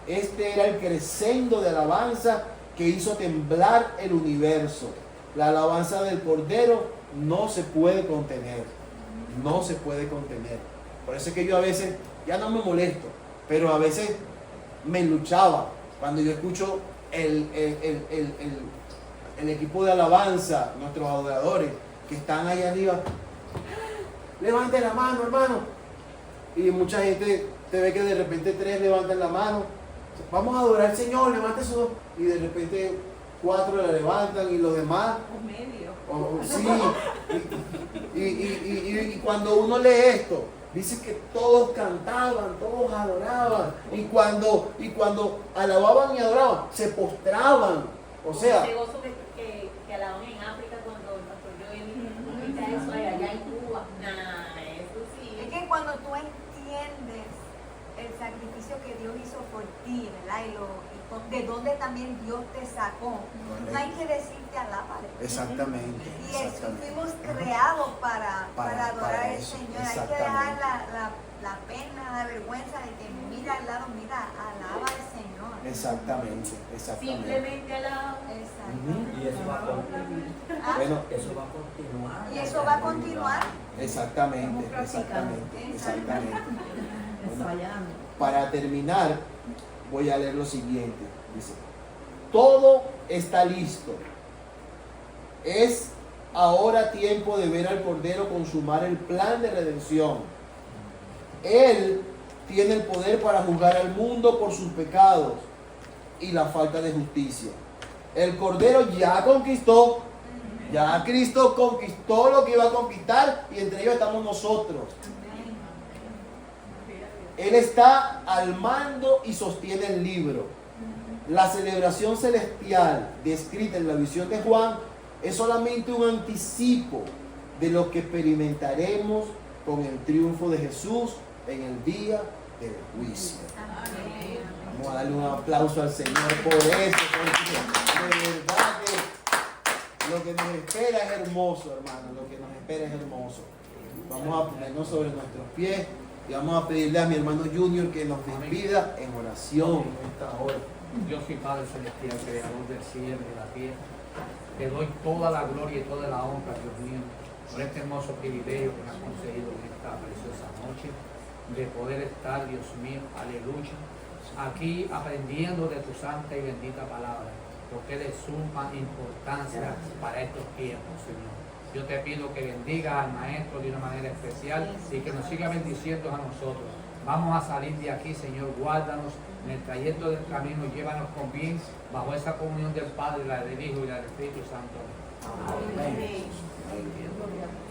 Este era el crescendo de alabanza que hizo temblar el universo. La alabanza del Cordero no se puede contener. No se puede contener. Por eso es que yo a veces, ya no me molesto, pero a veces me luchaba cuando yo escucho el equipo de alabanza, nuestros adoradores que están ahí arriba. Levante la mano, hermano. Y mucha gente te ve que de repente 3 levantan la mano. Vamos a adorar al Señor, levante su dos. Y de repente 4 la levantan y los demás. O medio. Sí. Y cuando uno lee esto, dice que todos cantaban, todos adoraban. Y cuando alababan y adoraban, se postraban. O sea, ese gozo que alaban en África cuando el pastor Joel grita eso allá en Cuba. Nah, eso sí. Es que cuando tú entiendes el sacrificio que Dios hizo por ti, ¿verdad? De dónde también Dios te sacó, no hay que decirte alábale. exactamente. Y eso Exactamente. fuimos creados para Para adorar al eso, Señor. Hay que exactamente. dejar la pena, la vergüenza de que mira al lado, mira, alaba al Señor. Exactamente. Simplemente alaba. Exacto. Y eso va a continuar. Ah, Bueno, Eso va a continuar. y eso va a continuar. exactamente, Estamos practicando. exactamente. Ensayando. Para terminar, voy a leer lo siguiente. Dice, todo está listo. Es ahora tiempo de ver al Cordero consumar el plan de redención. Él tiene el poder para juzgar al mundo por sus pecados y la falta de justicia. El Cordero ya conquistó, ya Cristo conquistó lo que iba a conquistar y entre ellos estamos nosotros. Él está al mando y sostiene el libro. La celebración celestial descrita en la visión de Juan es solamente un anticipo de lo que experimentaremos con el triunfo de Jesús en el día del juicio. Vamos a darle un aplauso al Señor por eso, porque de verdad que lo que nos espera es hermoso, hermano. Lo que nos espera es hermoso. Vamos a ponernos sobre nuestros pies Y vamos a pedirle a mi hermano Junior que nos despida en oración en esta hora. Dios y Padre Celestial, Creador del cielo y de la tierra, te doy toda la gloria y toda la honra, Dios mío, por este hermoso privilegio que me has concedido en esta preciosa noche, de poder estar, Dios mío, aleluya, aquí aprendiendo de tu santa y bendita palabra, porque es de suma importancia para estos tiempos, Señor. Yo te pido que bendiga al Maestro de una manera especial y que nos siga bendiciendo a nosotros. Vamos a salir de aquí, Señor, guárdanos en el trayecto del camino, llévanos con bien bajo esa comunión del Padre, la del Hijo y la del Espíritu Santo. Amén. Gloria a Dios.